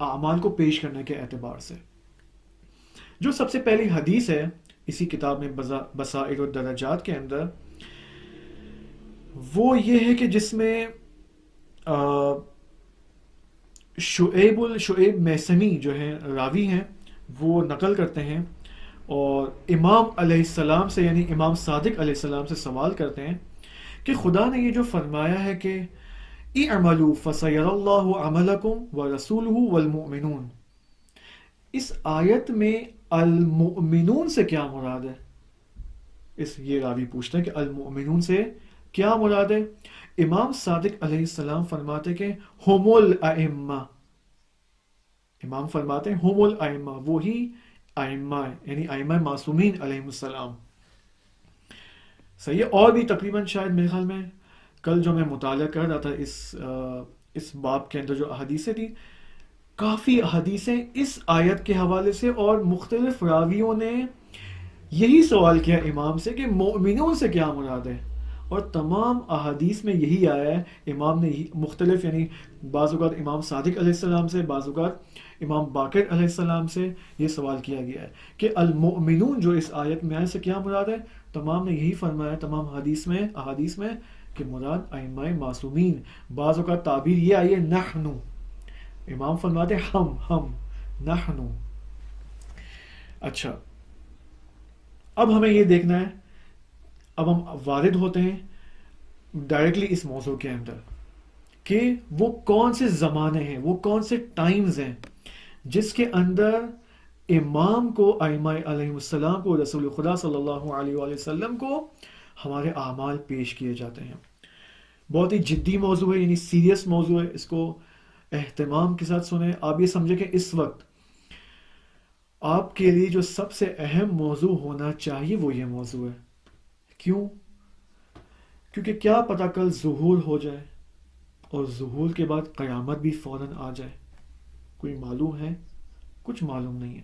اعمال کو پیش کرنے کے اعتبار سے. جو سب سے پہلی حدیث ہے اسی کتاب میں بصائر الدرجات کے اندر، وہ یہ ہے کہ جس میں شعیب میثمی جو ہیں راوی ہیں، وہ نقل کرتے ہیں اور امام علیہ السلام سے، یعنی امام صادق علیہ السلام سے سوال کرتے ہیں کہ خدا نے یہ جو فرمایا ہے کہ اعملوا فسیر اللہ عملکم ورسولہ والمؤمنون، اس آیت میں المؤمنون سے کیا مراد ہے؟ یہ راوی پوچھتا ہے کہ المؤمنون سے کیا مراد ہے؟ امام صادق علیہ السلام فرماتے کہ ہم الائمہ، امام فرماتے ہیں ہم الائمہ، وہی ائمہ یعنی ائمہ معصومین علیہ السلام. صحیح ہے. اور بھی تقریباً شاید میرے خیال میں کل جو میں مطالعہ کر رہا تھا اس باب کے اندر جو احادیثیں تھیں، کافی احادیثیں اس آیت کے حوالے سے، اور مختلف راویوں نے یہی سوال کیا امام سے کہ مؤمنون سے کیا مراد ہے، اور تمام احادیث میں یہی آیا ہے. امام نے مختلف، یعنی بعض اوقات امام صادق علیہ السلام سے، بعض اوقات امام باقر علیہ السلام سے یہ سوال کیا گیا ہے کہ المؤمنون جو اس آیت میں آئے سے کیا مراد ہے. تمام نے یہی فرمایا تمام احادیث میں کہ مراد ائمہ معصومین. بعض اوقات تعبیر یہ آئی ہے نحنو، امام فرماتے ہم نحنو. اچھا، اب ہمیں یہ دیکھنا ہے، اب ہم وارد ہوتے ہیں ڈائریکٹلی اس موضوع کے اندر کہ وہ کون سے زمانے ہیں، وہ کون سے ٹائمز ہیں جس کے اندر امام کو، ائمہ علیہ السلام کو، رسول خدا صلی اللہ علیہ وآلہ وسلم کو ہمارے اعمال پیش کیے جاتے ہیں. بہت ہی جدی موضوع ہے، یعنی سیریس موضوع ہے، اس کو اہتمام کے ساتھ سنیں. آپ یہ سمجھیں کہ اس وقت آپ کے لیے جو سب سے اہم موضوع ہونا چاہیے وہ یہ موضوع ہے. کیوں؟ کیونکہ کیا پتہ کل ظہور ہو جائے اور ظہور کے بعد قیامت بھی فوراً آ جائے. کوئی معلوم ہے؟ کچھ معلوم نہیں ہے،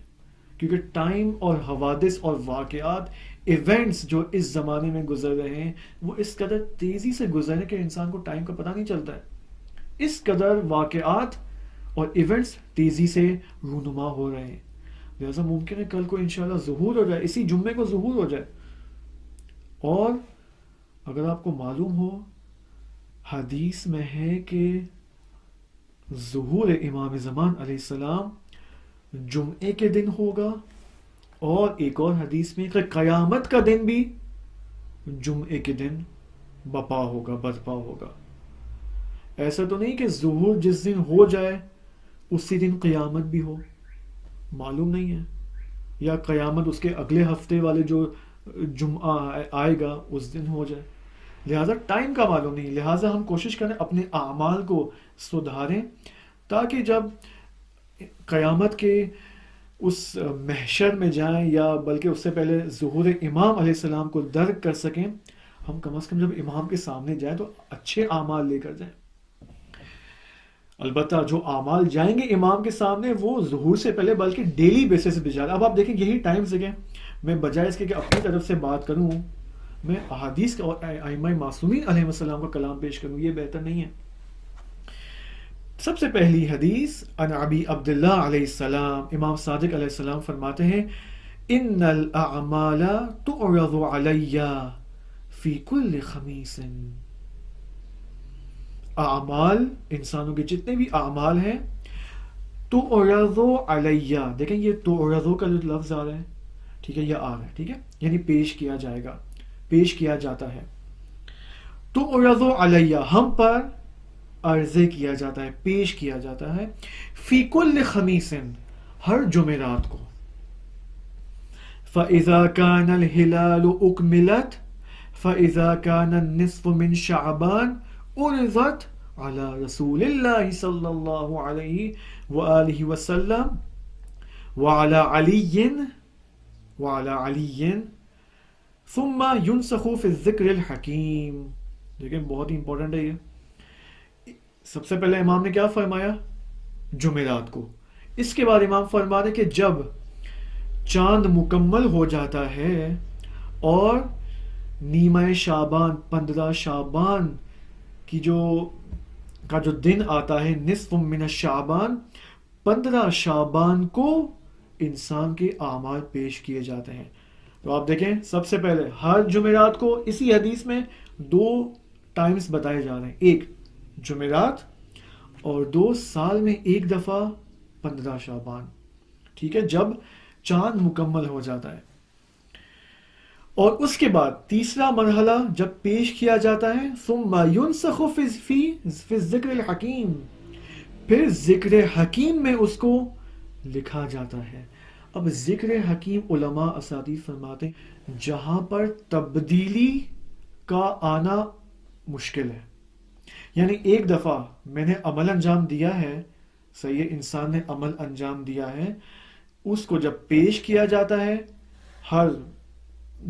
کیونکہ ٹائم اور حوادث اور واقعات، ایونٹس جو اس زمانے میں گزر رہے ہیں وہ اس قدر تیزی سے گزر رہے کہ انسان کو ٹائم کا پتہ نہیں چلتا ہے. اس قدر واقعات اور ایونٹس تیزی سے رونما ہو رہے ہیں، لہذا ممکن ہے کل کو انشاءاللہ ظہور ہو جائے، اسی جمعے کو ظہور ہو جائے. اور اگر آپ کو معلوم ہو، حدیث میں ہے کہ ظہور امام زمان علیہ السلام جمعے کے دن ہوگا، اور ایک اور حدیث میں کہ قیامت کا دن بھی جمعے کے دن برپا ہوگا. ایسا تو نہیں کہ ظہور جس دن ہو جائے اسی دن قیامت بھی ہو، معلوم نہیں ہے، یا قیامت اس کے اگلے ہفتے والے جو جمعہ آئے گا اس دن ہو جائے. لہٰذا ٹائم کا معلوم نہیں. لہٰذا ہم کوشش کریں اپنے اعمال کو سدھاریں، تاکہ جب قیامت کے اس محشر میں جائیں، یا بلکہ اس سے پہلے ظہور امام علیہ السلام کو درک کر سکیں، ہم کم از کم جب امام کے سامنے جائیں تو اچھے اعمال لے کر جائیں. البتہ جو اعمال جائیں گے امام کے سامنے وہ ظہور سے پہلے بلکہ ڈیلی بیسس پہ جائیں. اب آپ دیکھیں یہی ٹائم سے کہ میں بجائے اس کے کہ اپنی طرف سے بات کروں، میں احادیث اور ائمہ معصومین علیہ السلام کا کلام پیش کروں، یہ بہتر نہیں ہے. سب سے پہلی حدیث عن ابی عبداللہ علیہ السلام، امام صادق علیہ السلام فرماتے ہیں ان الاعمال تعرض علی فی کل خمیس. اعمال، انسانوں کے جتنے بھی اعمال ہیں، تعرض علی، دیکھیں یہ تعرض کا جو لفظ آ رہا ہے، ٹھیک ہے، یہ آ رہا ہے، ٹھیک ہے، یعنی پیش کیا جائے گا، پیش کیا جاتا ہے. تعرض علی، ہم پر عرضے کیا جاتا ہے، پیش کیا جاتا ہے، فی کل خمیس، ہر جمعرات کو. فَإِذَا كَانَ الْهِلَالُ أُكْمِلَتْ فَإِذَا كَانَ النِّصْفُ مِنْ شَعْبَانَ عُرِضَتْ عَلَى رَسُولِ اللَّهِ صَلَّى اللَّهُ عَلَيْهِ وَآلِهِ وَسَلَّمَ وَعَلَى عَلِيٍّ ثُمَّ يُنْسَخُ فِي الذِّكْرِ الْحَكِيمِ. دیکھیں بہت ہی امپورٹنٹ ہے یہ. سب سے پہلے امام نے کیا فرمایا؟ جمعرات کو. اس کے بعد امام فرماتے کہ جب چاند مکمل ہو جاتا ہے اور نیمہ شعبان 15 شعبان کی جو دن آتا ہے، نصف من الشعبان، 15 شعبان کو انسان کے اعمال پیش کیے جاتے ہیں. تو آپ دیکھیں سب سے پہلے ہر جمعرات کو اسی حدیث میں 2 ٹائمز بتائے جا رہے ہیں، ایک جمعرات اور 2 سال میں ایک دفعہ 15 شعبان. ٹھیک ہے، جب چاند مکمل ہو جاتا ہے. اور اس کے بعد تیسرا مرحلہ جب پیش کیا جاتا ہے، ثم ينسخ فی الذکر الحکیم، پھر ذکر حکیم میں اس کو لکھا جاتا ہے. اب ذکر حکیم علماء اساتذہ فرماتے ہیں جہاں پر تبدیلی کا آنا مشکل ہے، یعنی ایک دفعہ میں نے عمل انجام دیا ہے، صحیح، انسان نے عمل انجام دیا ہے، اس کو جب پیش کیا جاتا ہے ہر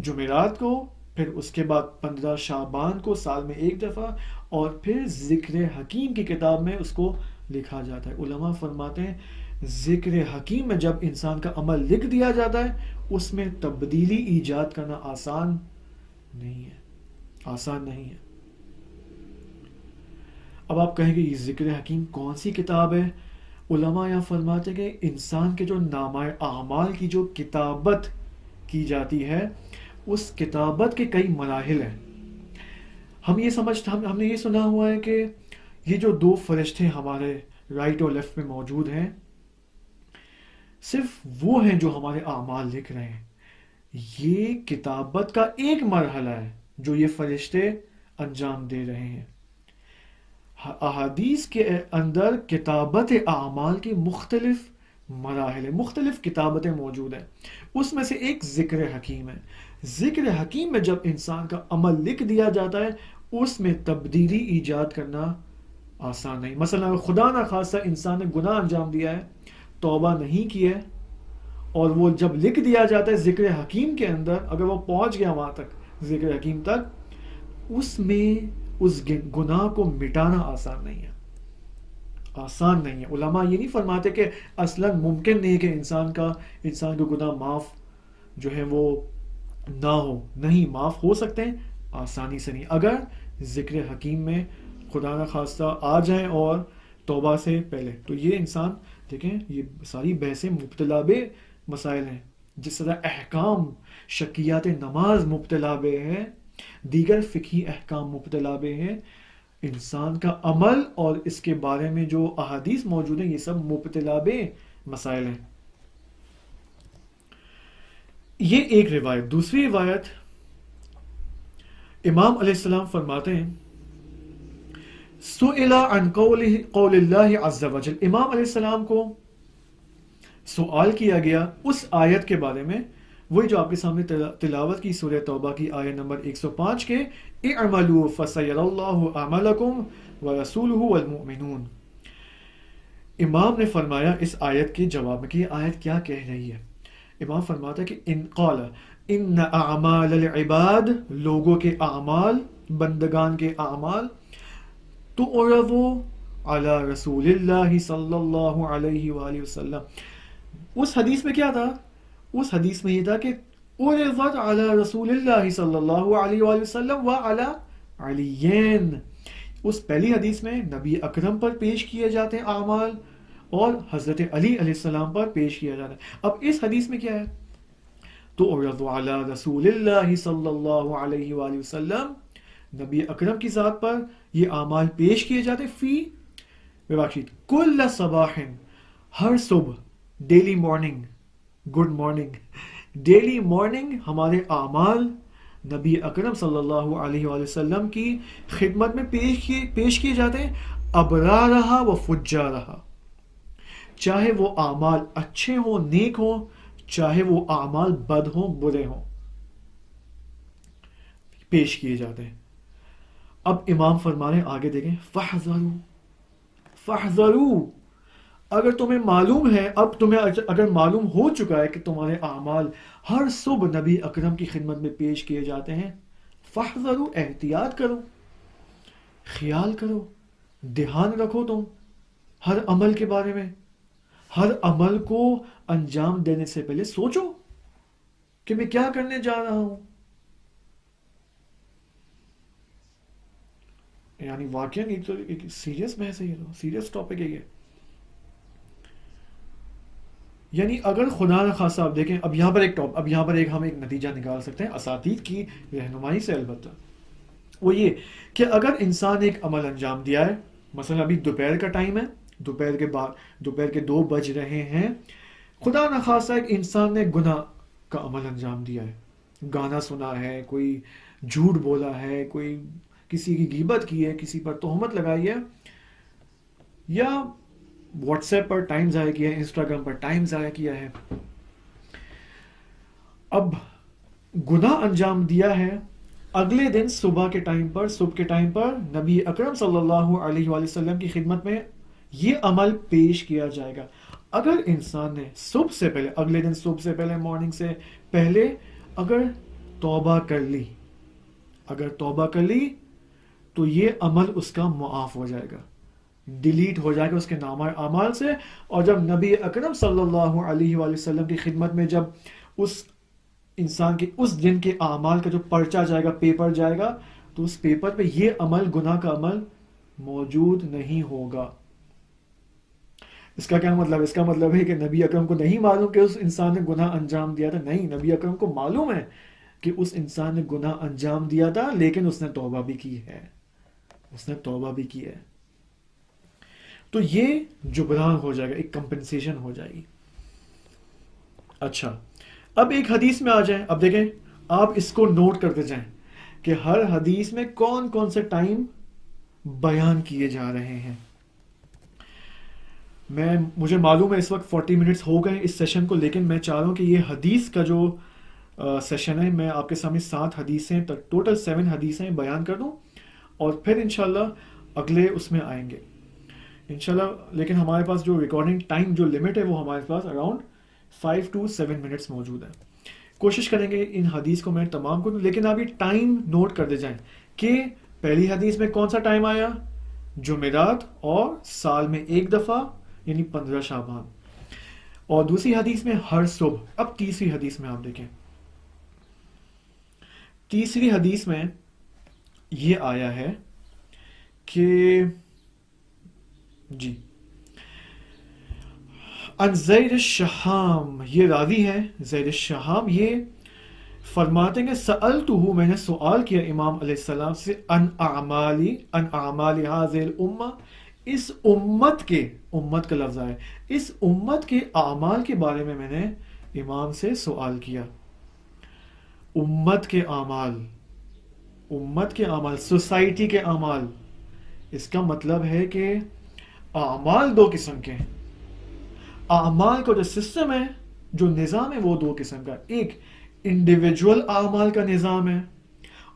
جمعرات کو، پھر اس کے بعد 15 شعبان کو سال میں ایک دفعہ، اور پھر ذکر حکیم کی کتاب میں اس کو لکھا جاتا ہے. علماء فرماتے ہیں ذکر حکیم میں جب انسان کا عمل لکھ دیا جاتا ہے اس میں تبدیلی ایجاد کرنا آسان نہیں ہے. اب آپ کہیں گے یہ ذکر حکیم کون سی کتاب ہے؟ علماء یہاں فرماتے ہیں کہ انسان کے جو نامہ اعمال کی جو کتابت کی جاتی ہے، اس کتابت کے کئی مراحل ہیں. ہم نے یہ سنا ہوا ہے کہ یہ جو 2 فرشتے ہمارے رائٹ اور لیفٹ میں موجود ہیں، صرف وہ ہیں جو ہمارے اعمال لکھ رہے ہیں. یہ کتابت کا ایک مرحلہ ہے جو یہ فرشتے انجام دے رہے ہیں. احادیث کے اندر کتابت اعمال کی مختلف مراحل ہیں، مختلف کتابتیں موجود ہیں. اس میں سے ایک ذکر حکیم ہے. ذکر حکیم میں جب انسان کا عمل لکھ دیا جاتا ہے اس میں تبدیلی ایجاد کرنا آسان نہیں. مثلا اگر خدا نہ خواستہ انسان نے گناہ انجام دیا ہے، توبہ نہیں کی ہے، اور وہ جب لکھ دیا جاتا ہے ذکر حکیم کے اندر، اگر وہ پہنچ گیا وہاں تک ذکر حکیم تک، اس میں اس گناہ کو مٹانا آسان نہیں ہے. علماء یہ نہیں فرماتے کہ اصلاً ممکن نہیں کہ انسان کے گناہ معاف جو ہے وہ نہ ہو. نہیں، معاف ہو سکتے ہیں، آسانی سے نہیں، اگر ذکر حکیم میں خدا نہ خواستہ آ جائیں اور توبہ سے پہلے. تو یہ انسان دیکھیں، یہ ساری بحثیں مبتلا بے مسائل ہیں. جس طرح احکام شکیات نماز مبتلا بے ہے، دیگر فقہی احکام مبتلا بے ہیں، انسان کا عمل اور اس کے بارے میں جو احادیث موجود ہیں یہ سب مبتلا بے مسائل ہیں. یہ ایک روایت. دوسری روایت امام علیہ السلام فرماتے ہیں سئل عن قول اللہ عز وجل، امام علیہ السلام کو سوال کیا گیا اس آیت کے بارے میں، وہی جو آپ کے سامنے تلاوت کی، سورہ توبہ کی آیت نمبر 105 کے اعملوا فسیر اللہ اعمالکم ورسولہ والمؤمنون. امام نے فرمایا اس آیت کے جواب میں کہ یہ آیت کیا کہہ رہی ہے. امام فرماتا ہے کہ ان قال ان اعمال العباد، لوگوں کے اعمال، بندگان کے اعمال، تعرض علی رسول اللہ صلی اللہ علیہ وآلہ وسلم. اس حدیث میں کیا تھا؟ اس حدیث میں یہ تھا کہ عرضت علی رسول اللہ صلی اللہ علیہ وآلہ وسلم وعلی علیین. اس پہلی حدیث میں نبی اکرم پر پیش کیے جاتے ہیں اعمال، اور حضرت علی علیہ السلام پر پیش کیا جاتا ہے. اب اس حدیث میں کیا ہے؟ تو عرض علی رسول اللہ صلی اللہ علیہ وآلہ وسلم، نبی اکرم کی ذات پر یہ اعمال پیش کیے جاتے فی کل صباح، ہر صبح، daily morning, good morning, daily morning ہمارے اعمال نبی اکرم صلی اللہ علیہ وآلہ وسلم کی خدمت میں پیش کیے جاتے ہیں، ابرارہا و فجارہا، چاہے وہ اعمال اچھے ہوں، نیک ہوں، چاہے وہ اعمال بد ہوں، برے ہوں، پیش کیے جاتے ہیں. اب امام فرما رہے ہیں آگے دیکھیں، فاحذروا، اگر تمہیں معلوم ہے، اب تمہیں اگر معلوم ہو چکا ہے کہ تمہارے اعمال ہر صبح نبی اکرم کی خدمت میں پیش کیے جاتے ہیں، فاحذروا، احتیاط کرو، خیال کرو، دھیان رکھو تم ہر عمل کے بارے میں، ہر عمل کو انجام دینے سے پہلے سوچو کہ میں کیا کرنے جا رہا ہوں. یعنی واقعی ایک تو ایک سیریس بحث ہے، یہ تو سیریس ٹاپک ہے یہ. یعنی اگر خدا نخواستہ آپ دیکھیں، اب یہاں پر ایک ہم ایک نتیجہ نکال سکتے ہیں اساتید کی رہنمائی سے، البتہ وہ یہ کہ اگر انسان ایک عمل انجام دیا ہے، مثلا ابھی دوپہر کا ٹائم ہے، دوپہر کے 2 بج رہے ہیں، خدا نخواستہ ایک انسان نے گناہ کا عمل انجام دیا ہے، گانا سنا ہے، کوئی جھوٹ بولا ہے، کوئی کسی کی غیبت کی ہے، کسی پر تہمت لگائی ہے، یا واٹس ایپ پر ٹائم ضائع کیا ہے، انسٹاگرام پر ٹائم ضائع کیا ہے. اب گناہ انجام دیا ہے، اگلے دن صبح کے ٹائم پر نبی اکرم صلی اللہ علیہ وآلہ وسلم کی خدمت میں یہ عمل پیش کیا جائے گا. اگر انسان نے اگلے دن صبح سے پہلے، مارننگ سے پہلے اگر توبہ کر لی تو یہ عمل اس کا معاف ہو جائے گا، ڈیلیٹ ہو جائے گا اس کے نامہ اعمال سے. اور جب نبی اکرم صلی اللہ علیہ وآلہ وسلم کی خدمت میں جب اس انسان کے اس دن کے اعمال کا جو پرچہ جائے گا، پیپر جائے گا، تو اس پیپر پہ یہ عمل، گناہ کا عمل موجود نہیں ہوگا. اس کا کیا مطلب؟ اس کا مطلب ہے کہ نبی اکرم کو نہیں معلوم کہ اس انسان نے گناہ انجام دیا تھا. نہیں، نبی اکرم کو معلوم ہے کہ اس انسان نے گناہ انجام دیا تھا، لیکن اس نے توبہ بھی کی ہے. تو یہ جبران ہو جائے گا، ایک کمپنسیشن ہو جائے گی. اچھا، اب ایک حدیث میں آ جائیں. اب دیکھیں، آپ اس کو نوٹ کرتے جائیں کہ ہر حدیث میں کون کون سے ٹائم بیان کیے جا رہے ہیں. مجھے معلوم ہے اس وقت 40 منٹس ہو گئے اس سیشن کو، لیکن میں چاہ رہا ہوں کہ یہ حدیث کا جو سیشن ہے، میں آپ کے سامنے 7 حدیثیں، ٹوٹل 7 حدیثیں بیان کر دوں، اور پھر انشاءاللہ اگلے اس میں آئیں گے انشاءاللہ. لیکن ہمارے پاس جو ریکارڈنگ ٹائم جو لمٹ ہے وہ ہمارے پاس اراؤنڈ 5 to 7 منٹس موجود ہے. کوشش کریں گے ان حدیث کو میں تمام کروں، لیکن آپ یہ ٹائم نوٹ کرتے جائیں کہ پہلی حدیث میں کون سا ٹائم آیا؟ جمعرات اور سال میں ایک دفعہ، یعنی 15 شعبان. اور دوسری حدیث میں ہر صبح. اب تیسری حدیث میں آپ دیکھیں، تیسری حدیث میں یہ آیا ہے کہ جی ان زید الشہام، یہ راوی ہے زید الشہام، یہ فرماتے ہیں کہ سألتہ، میں نے سوال کیا امام علیہ السلام سے، ان اعمال هذه الامہ، اس امت کا لفظ ہے، اس امت کے اعمال کے بارے میں نے امام سے سوال کیا. امت کے اعمال، سوسائٹی کے اعمال. اس کا مطلب ہے کہ اعمال 2 قسم کے ہیں. اعمال کا جو سسٹم ہے، جو نظام ہے، وہ 2 قسم کا. ایک انڈیویجول اعمال کا نظام ہے،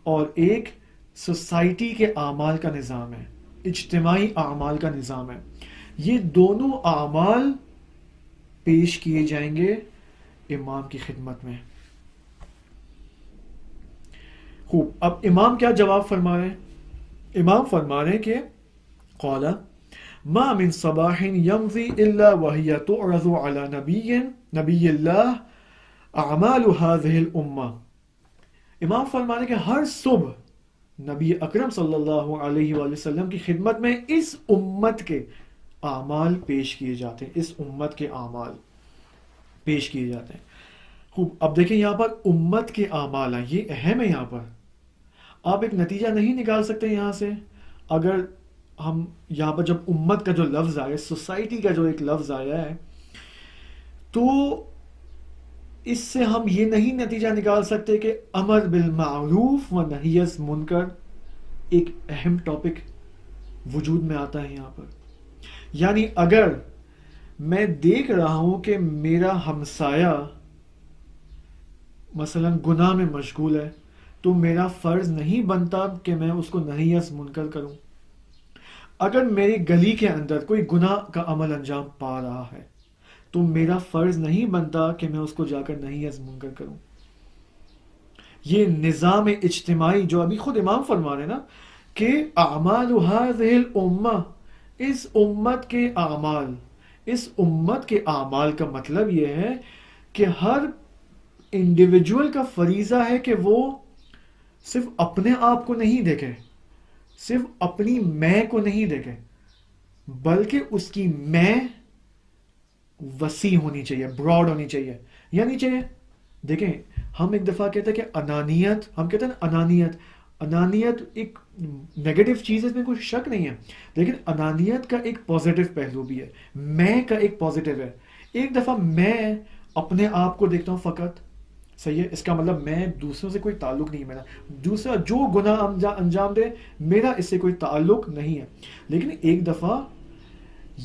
اور ایک سوسائٹی کے اعمال کا نظام ہے، اجتماعی اعمال کا نظام ہے. یہ دونوں اعمال پیش کیے جائیں گے امام کی خدمت میں. خوب، اب امام کیا جواب فرما رہے ہیں؟ امام فرما رہے ہیں کہ قال ما من صباح يمضي الا وهي تعرض على نبی اللہ اعمال هذه الامه. امام فرما رہے ہیں کہ ہر صبح نبی اکرم صلی اللہ علیہ وآلہ وسلم کی خدمت میں اس امت کے اعمال پیش کیے جاتے ہیں، اس امت کے اعمال پیش کیے جاتے ہیں. خوب، اب دیکھیں یہاں پر امت کے اعمال ہیں، یہ اہم ہے. یہاں پر آپ ایک نتیجہ نہیں نکال سکتے یہاں سے. اگر ہم یہاں پر جب امت کا جو لفظ آیا، سوسائٹی کا جو ایک لفظ آیا ہے، تو اس سے ہم یہ نہیں نتیجہ نکال سکتے کہ امر بالمعروف و نہی عن منکر ایک اہم ٹاپک وجود میں آتا ہے یہاں پر. یعنی اگر میں دیکھ رہا ہوں کہ میرا ہمسایہ مثلا گناہ میں مشغول ہے، تو میرا فرض نہیں بنتا کہ میں اس کو نہی عن منکر کروں. اگر میری گلی کے اندر کوئی گناہ کا عمل انجام پا رہا ہے، تو میرا فرض نہیں بنتا کہ میں اس کو جا کر نہی عن منکر کروں. یہ نظام اجتماعی جو ابھی خود امام فرما رہے ہیں نا کہ اعمال هذه الامہ، اس امت کے اعمال، اس امت کے اعمال کا مطلب یہ ہے کہ ہر انڈیویجول کا فریضہ ہے کہ وہ صرف اپنے آپ کو نہیں دیکھے، صرف اپنی میں کو نہیں دیکھے، بلکہ اس کی میں وسیع ہونی چاہیے، براڈ ہونی چاہیے. یعنی چاہیے دیکھیں، ہم ایک دفعہ کہتے ہیں کہ انانیت، ہم کہتے ہیں نا انانیت ایک نیگیٹو چیز ہے، اس میں کوئی شک نہیں ہے، لیکن انانیت کا ایک پازیٹیو پہلو بھی ہے، میں کا ایک پازیٹیو ہے. ایک دفعہ میں اپنے آپ کو دیکھتا ہوں فقط، صحیح ہے، اس کا مطلب میں دوسروں سے کوئی تعلق نہیں ہے میرا، دوسرا جو گناہ انجام دے میرا اس سے کوئی تعلق نہیں ہے. لیکن ایک دفعہ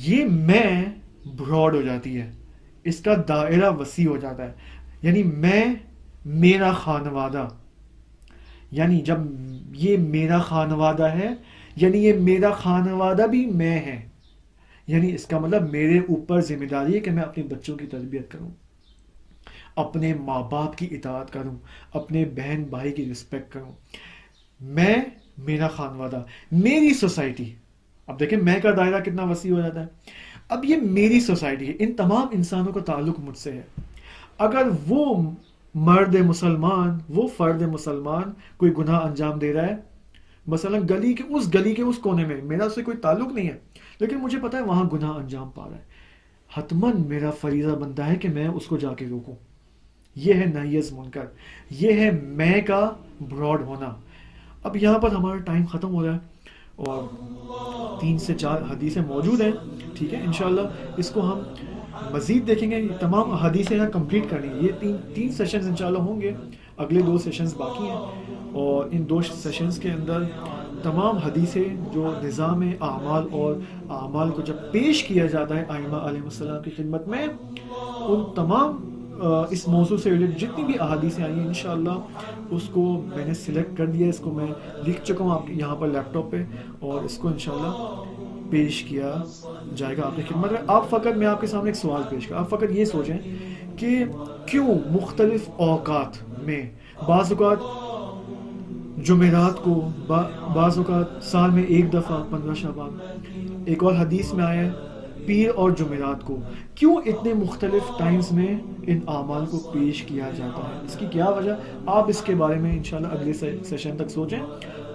یہ میں براڈ ہو جاتی ہے، اس کا دائرہ وسیع ہو جاتا ہے. یعنی میں، میرا خانوادہ، یعنی جب یہ میرا خانوادہ ہے، یعنی یہ میرا خانوادہ بھی میں ہے. یعنی اس کا مطلب میرے اوپر ذمہ داری ہے کہ میں اپنے بچوں کی تربیت کروں، اپنے ماں باپ کی اطاعت کروں، اپنے بہن بھائی کی رسپیکٹ کروں. میں، میرا خانوادہ، میری سوسائٹی. اب دیکھیں میں کا دائرہ کتنا وسیع ہو جاتا ہے. اب یہ میری سوسائٹی ہے، ان تمام انسانوں کا تعلق مجھ سے ہے. اگر وہ مرد مسلمان، وہ فرد مسلمان کوئی گناہ انجام دے رہا ہے، مثلا اس گلی کے اس کونے میں، میرا اس سے کوئی تعلق نہیں ہے، لیکن مجھے پتا ہے وہاں گناہ انجام پا رہا ہے، حتماً میرا فریضہ بنتا ہے کہ میں اس کو جا کے روکوں. یہ ہے نہی از منکر، یہ ہے میں کا براڈ ہونا. اب یہاں پر ہمارا ٹائم ختم ہو رہا ہے اور 3 سے 4 حدیثیں موجود ہیں، ٹھیک ہے، انشاءاللہ اس کو ہم مزید دیکھیں گے. یہ تمام حدیثیں یہاں کمپلیٹ کرنی ہے. یہ تین سیشنز انشاءاللہ ہوں گے، اگلے 2 سیشنز باقی ہیں، اور ان 2 سیشنز کے اندر تمام حدیثیں جو نظام اعمال اور اعمال کو جب پیش کیا جاتا ہے ائمہ علیہ السلام کی خدمت میں، ان تمام اس موضوع سے ریلیٹڈ جتنی بھی احادیثیں آئی ہیں انشاءاللہ اس کو میں نے سلیکٹ کر دیا، اس کو میں لکھ چکا ہوں آپ کے یہاں پر لیپ ٹاپ پہ، اور اس کو انشاءاللہ پیش کیا جائے گا آپ کی خدمت میں. آپ فقط، میں آپ کے سامنے ایک سوال پیش کروں، آپ فقط یہ سوچیں کہ کیوں مختلف اوقات میں، بعض اوقات جمعرات کو، بعض اوقات سال میں ایک دفعہ 15 شعبان، ایک اور حدیث میں آیا ہے پیر اور جمعرات کو، کیوں اتنے مختلف ٹائمز میں ان اعمال کو پیش کیا جاتا ہے؟ اس کی کیا وجہ؟ آپ اس کے بارے میں انشاءاللہ اگلے سیشن تک سوچیں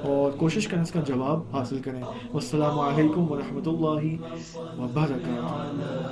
اور کوشش کریں اس کا جواب حاصل کریں. والسلام علیکم ورحمۃ اللہ وبرکاتہ.